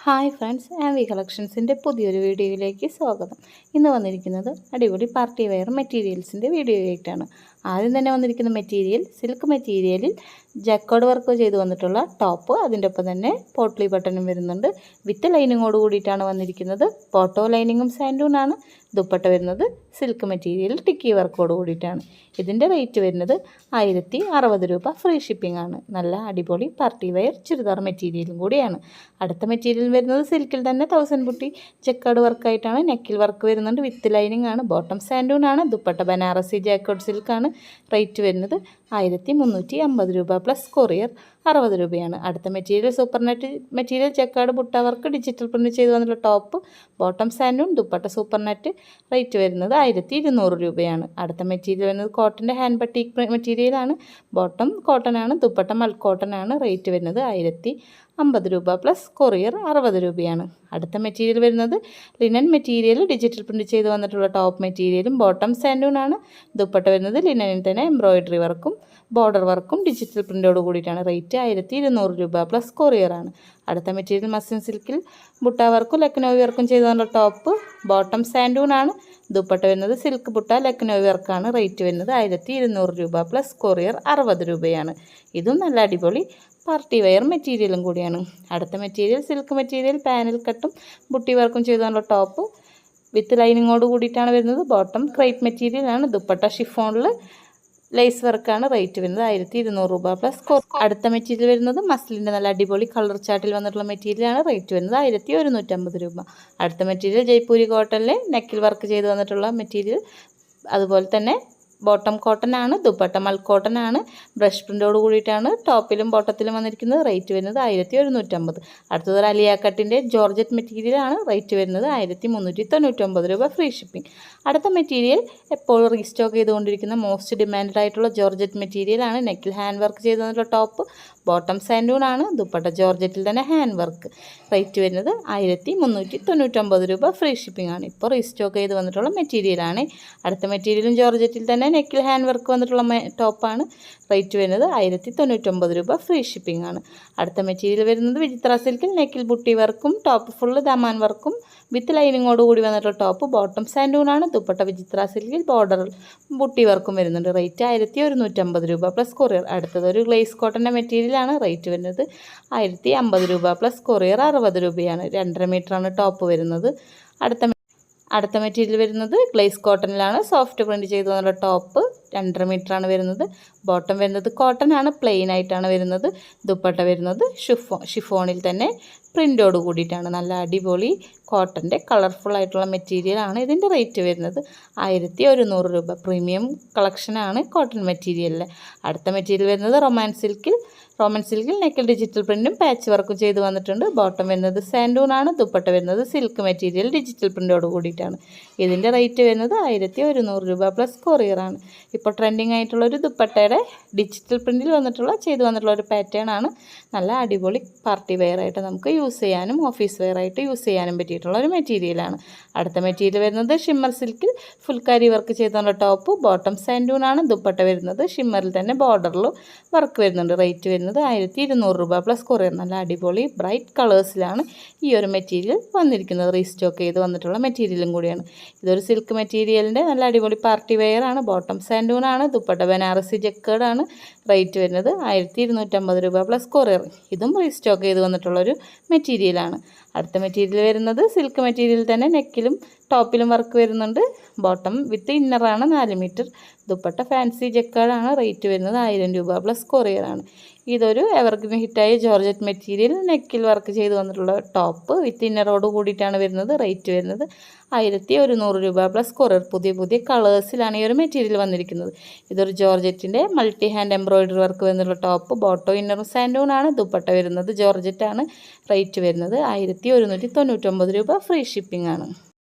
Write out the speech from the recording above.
Hi friends, ആവി കളക്ഷൻസിൻ്റെ പുതിയൊരു വീഡിയോയിലേക്ക് സ്വാഗതം. ഇന്ന് വന്നിരിക്കുന്നത് അടിപൊളി പാർട്ടി വെയർ മെറ്റീരിയൽസിൻ്റെ വീഡിയോ ആയിട്ടാണ്. ആദ്യം തന്നെ വന്നിരിക്കുന്ന മെറ്റീരിയൽ സിൽക്ക് മെറ്റീരിയലിൽ ജക്കോഡ് വർക്ക് ചെയ്ത് വന്നിട്ടുള്ള ടോപ്പ്, അതിൻ്റെ ഒപ്പം തന്നെ പോട്ട്ലി ബട്ടണും വരുന്നുണ്ട്. വിത്ത് ലൈനിങ്ങോട് കൂടിയിട്ടാണ് വന്നിരിക്കുന്നത്. പോട്ടോ ലൈനിങ്ങും സാൻഡൂണാണ്. ദുപ്പട്ട വരുന്നത് സിൽക്ക് മെറ്റീരിയൽ ടിക്കി വർക്കോട് കൂടിയിട്ടാണ്. ഇതിൻ്റെ റേറ്റ് വരുന്നത് 1060 രൂപ. ഫ്രീ ഷിപ്പിംഗ് ആണ്. നല്ല അടിപൊളി പാർട്ടി വെയർ ചുരിദാർ മെറ്റീരിയലും കൂടിയാണ്. അടുത്ത മെറ്റീരിയൽ വരുന്നത് സിൽക്കിൽ തന്നെ 1000 ബുട്ടി ജക്കാർഡ് വർക്കായിട്ടാണ്. നെക്കിൽ വർക്ക് വരുന്നുണ്ട്. വിത്ത് ലൈനിങ് ആണ്. ബോട്ടം സാൻഡൂൺ ആണ്. ദുപ്പട്ട ബനാറസി ജാക്കോഡ് സിൽക്കാണ്. റേറ്റ് വരുന്നത് 1350 രൂപ പ്ലസ് കൊറിയർ 60 രൂപയാണ്. അടുത്ത material super net material jacquard ബുട്ട വർക്ക് ഡിജിറ്റൽ പ്രിൻറ്റ് ചെയ്ത് വന്നിട്ടുള്ള ടോപ്പ്, ബോട്ടം സാൻഡൂൺ, ദുപ്പട്ട സൂപ്പർ നെറ്റ്. റേറ്റ് വരുന്നത് 1200 രൂപയാണ്. അടുത്ത മെറ്റീരിയൽ വരുന്നത് കോട്ടൻ്റെ ഹാൻഡ് ബട്ടീക്ക് മെറ്റീരിയലാണ്. ബോട്ടം കോട്ടൺ ആണ്. ദുപ്പട്ട മൽ കോട്ടൺ ആണ്. റേറ്റ് വരുന്നത് 1050 രൂപ പ്ലസ് കൊറിയർ 60 രൂപയാണ്. അടുത്ത മെറ്റീരിയൽ വരുന്നത് ലിനൻ മെറ്റീരിയൽ ഡിജിറ്റൽ പ്രിൻറ്റ് ചെയ്ത് വന്നിട്ടുള്ള ടോപ്പ് മെറ്റീരിയലും ബോട്ടം സാൻഡൂൺ ആണ്. ദുപ്പട്ട വരുന്നത് ലിനനിൽ തന്നെ എംബ്രോയിഡറി വർക്കും ബോർഡർ വർക്കും ഡിജിറ്റൽ പ്രിൻ്റോട് കൂടിയിട്ടാണ്. റേറ്റ് 1200 രൂപ പ്ലസ് കൊറിയർ ആണ്. അടുത്ത മെറ്റീരിയൽ മസ്ലിൻ സിൽക്കിൽ ബുട്ട വർക്കും ലക്നൗ വർക്കും ചെയ്ത് വന്ന ടോപ്പ്, ബോട്ടം സാൻഡൂൺ ആണ്. ദുപ്പട്ട വരുന്നത് സിൽക്ക് ബുട്ട ലക്നൗ വർക്കാണ്. റേറ്റ് വരുന്നത് 1200 രൂപ പ്ലസ് കൊറിയർ 60 രൂപയാണ്. ഇതും നല്ല അടിപൊളി പാർട്ടി വെയർ മെറ്റീരിയലും കൂടിയാണ്. അടുത്ത മെറ്റീരിയൽ സിൽക്ക് മെറ്റീരിയൽ പാനൽ കട്ടും ബുട്ടി വർക്കും ചെയ്തുള്ള ടോപ്പ് വിത്ത് ലൈനിങ്ങോട് കൂടിയിട്ടാണ് വരുന്നത്. ബോട്ടം ക്രേപ്പ് മെറ്റീരിയലാണ്. ദുപ്പട്ട ഷിഫോണിൽ ലേസ് വർക്കാണ്. റേറ്റ് വരുന്നത് 1200 രൂപ പ്ലസ് അടുത്ത മെറ്റീരിയൽ വരുന്നത് മസ്ലിൻ്റെ നല്ല അടിപൊളി കളർ ചാർട്ടിൽ വന്നിട്ടുള്ള മെറ്റീരിയലാണ്. റേറ്റ് വരുന്നത് 1150 രൂപ. അടുത്ത മെറ്റീരിയൽ ജയ്പൂരി കോട്ടണിൽ നെക്കിൽ വർക്ക് ചെയ്ത് വന്നിട്ടുള്ള മെറ്റീരിയൽ, അതുപോലെ തന്നെ ബോട്ടം കോട്ടൺ ആണ്. ദുപ്പട്ട മൽ കോട്ടൺ ആണ്. ബ്രഷ് പ്രിൻ്റോട് കൂടിയിട്ടാണ് ടോപ്പിലും ബോട്ടത്തിലും വന്നിരിക്കുന്നത്. റേറ്റ് വരുന്നത് 1150. അടുത്തത് അലിയ കട്ടിൻ്റെ ജോർജറ്റ് മെറ്റീരിയലാണ്. റേറ്റ് വരുന്നത് 1399 രൂപ. Free shipping. അടുത്ത മെറ്റീരിയൽ എപ്പോഴും റീസ്റ്റോക്ക് ചെയ്തുകൊണ്ടിരിക്കുന്ന മോസ്റ്റ് ഡിമാൻഡഡ് ആയിട്ടുള്ള ജോർജറ്റ് മെറ്റീരിയലാണ്. നെക്കിൽ ഹാൻഡ് വർക്ക് ചെയ്ത് വന്നിട്ടുള്ള ടോപ്പ്, ബോട്ടം സാൻഡൂൺ ആണ്. ദുപ്പട്ട ജോർജറ്റിൽ തന്നെ ഹാൻഡ് വർക്ക്. റേറ്റ് വരുന്നത് 1399 രൂപ. ഫ്രീ ഷിപ്പിംഗ് ആണ്. ഇപ്പോൾ റീസ്റ്റോക്ക് ചെയ്ത് വന്നിട്ടുള്ള മെറ്റീരിയലാണ്. അടുത്ത മെറ്റീരിയലും ജോർജറ്റിൽ തന്നെ നെക്കിൽ ഹാൻഡ് വർക്ക് വന്നിട്ടുള്ള ടോപ്പാണ്. റേറ്റ് വരുന്നത് 1099 രൂപ. ഫ്രീ ഷിപ്പിംഗ് ആണ്. അടുത്ത മെറ്റീരിയൽ വരുന്നത് വിചിത്ര സിൽക്കിൽ നെക്കിൽ ബുട്ടി വർക്കും ടോപ്പ് ഫുള്ള് ദമാൻ വർക്കും വിത്ത് ലൈനിങ്ങോട് കൂടി വന്നിട്ടുള്ള ടോപ്പ്, ബോട്ടം സാൻഡൂൺ ആണ്. ദുപ്പട്ട വിചിത്ര സിൽക്കിൽ ബോർഡർ ബുട്ടി വർക്കും വരുന്നുണ്ട്. റേറ്റ് 1150 രൂപ പ്ലസ് കൊറിയർ. അടുത്തത് ഒരു ഗ്ലേസ് കോട്ടൻ്റെ മെറ്റീരിയലാണ്. റേറ്റ് വരുന്നത് 1050 രൂപ പ്ലസ് കൊറിയർ 60 രൂപയാണ്. 2.5 മീറ്ററാണ് ടോപ്പ് വരുന്നത്. അടുത്ത മെറ്റീരിയൽ വരുന്നത് ഗ്ലേസ് കോട്ടണിലാണ്. സോഫ്റ്റ് പ്രിൻറ്റ് ചെയ്ത് വന്നിട്ടുള്ള ടോപ്പ് 2.5 മീറ്ററാണ് വരുന്നത്. ബോട്ടം വരുന്നത് കോട്ടൺ ആണ്. പ്ലെയിൻ ആയിട്ടാണ് വരുന്നത്. ദുപ്പട്ട വരുന്നത് ഷിഫോണിൽ തന്നെ പ്രിൻ്റോട് കൂടിയിട്ടാണ്. നല്ല അടിപൊളി കോട്ടൻ്റെ കളർഫുൾ ആയിട്ടുള്ള മെറ്റീരിയലാണ്. ഇതിൻ്റെ റേറ്റ് വരുന്നത് 1100 രൂപ. പ്രീമിയം കളക്ഷനാണ് കോട്ടൺ മെറ്റീരിയലിൽ. അടുത്ത മെറ്റീരിയൽ വരുന്നത് റോമൻ സിൽക്കിൽ നെക്കിൽ ഡിജിറ്റൽ പ്രിൻറ്റും പാച്ച് വർക്കും ചെയ്ത് വന്നിട്ടുണ്ട്. ബോട്ടം വരുന്നത് സാൻഡൂൺ ആണ്. ദുപ്പട്ട വരുന്നത് സിൽക്ക് മെറ്റീരിയൽ ഡിജിറ്റൽ പ്രിൻ്റോട് കൂടിയിട്ടാണ്. ഇതിൻ്റെ റേറ്റ് വരുന്നത് 1100 രൂപ പ്ലസ് കൊറിയറാണ്. ഇപ്പോൾ ട്രെൻഡിങ് ആയിട്ടുള്ളൊരു ദുപ്പട്ടയുടെ ഡിജിറ്റൽ പ്രിൻറ്റിൽ ചെയ്ത് വന്നിട്ടുള്ള ഒരു പാറ്റേൺ ആണ്. നല്ല അടിപൊളി പാർട്ടി വെയർ ആയിട്ട് നമുക്ക് യൂസ് ചെയ്യാനും ഓഫീസ് വെയർ ആയിട്ട് യൂസ് ചെയ്യാനും പറ്റിയിട്ടുള്ള ഒരു മെറ്റീരിയലാണ്. അടുത്ത മെറ്റീരിയൽ വരുന്നത് ഷിമ്മർ സിൽക്കിൽ ഫുൾക്കാരി വർക്ക് ചെയ്തുള്ള ടോപ്പ്, ബോട്ടം സാൻഡൂൺ ആണ്. ദുപ്പട്ട വരുന്നത് ഷിമ്മറിൽ തന്നെ ബോർഡറിൽ വർക്ക് വരുന്നുണ്ട്. റേറ്റ് വരുന്നത് 1200 രൂപ പ്ലസ് കൊറിയർ. നല്ല അടിപൊളി ബ്രൈറ്റ് കളേഴ്സിലാണ് ഈ ഒരു മെറ്റീരിയൽ വന്നിരിക്കുന്നത്. റീസ്റ്റോക്ക് ചെയ്ത് വന്നിട്ടുള്ള മെറ്റീരിയലും കൂടിയാണ്. ഇതൊരു സിൽക്ക് മെറ്റീരിയലിൻ്റെ നല്ല അടിപൊളി പാർട്ടി വെയർ ആണ്. ബോട്ടം സാൻഡൂൺ ആണ്. ദുപ്പട്ട ബനാറസി ജക്കാർഡ് ആണ്. റേറ്റ് വരുന്നത് 1250 രൂപ പ്ലസ് കൊറിയർ. ഇതും റീസ്റ്റോക്ക് ചെയ്ത് വന്നിട്ടുള്ളൊരു മെറ്റീരിയലാണ്. അടുത്ത മെറ്റീരിയൽ വരുന്നത് സിൽക്ക് മെറ്റീരിയൽ തന്നെ നെക്കിലും ടോപ്പിലും വർക്ക് വരുന്നുണ്ട്. ബോട്ടം വിത്ത് ഇന്നറാണ് 4 മീറ്റർ. ദുപ്പട്ട ഫാൻസി ജക്കാർഡാണ്. റേറ്റ് വരുന്നത് 1000 രൂപ പ്ലസ് കൊറിയറാണ്. ഇതൊരു എവർഗ്രീൻ ഹിറ്റായ ജോർജറ്റ് മെറ്റീരിയൽ നെക്കിൽ വർക്ക് ചെയ്ത് വന്നിട്ടുള്ള ടോപ്പ് വിത്ത് ഇന്നറോട് കൂടിയിട്ടാണ് വരുന്നത്. റേറ്റ് വരുന്നത് 1100 രൂപ പ്ലസ് കൊറിയർ. പുതിയ കളേഴ്സിലാണ് ഈ ഒരു മെറ്റീരിയൽ വന്നിരിക്കുന്നത്. ഇതൊരു ജോർജറ്റിൻ്റെ മൾട്ടി ഹാൻഡ് എംബ്രോയിഡറി വർക്ക് വരുന്നുള്ള ടോപ്പ്, ബോട്ടോ ഇന്നറും സാൻഡൂൺ ആണ്. ദുപ്പട്ട വരുന്നത് ജോർജറ്റാണ്. റേറ്റ് വരുന്നത് 1199 രൂപ. ഫ്രീ ഷിപ്പിംഗ് ആണ്.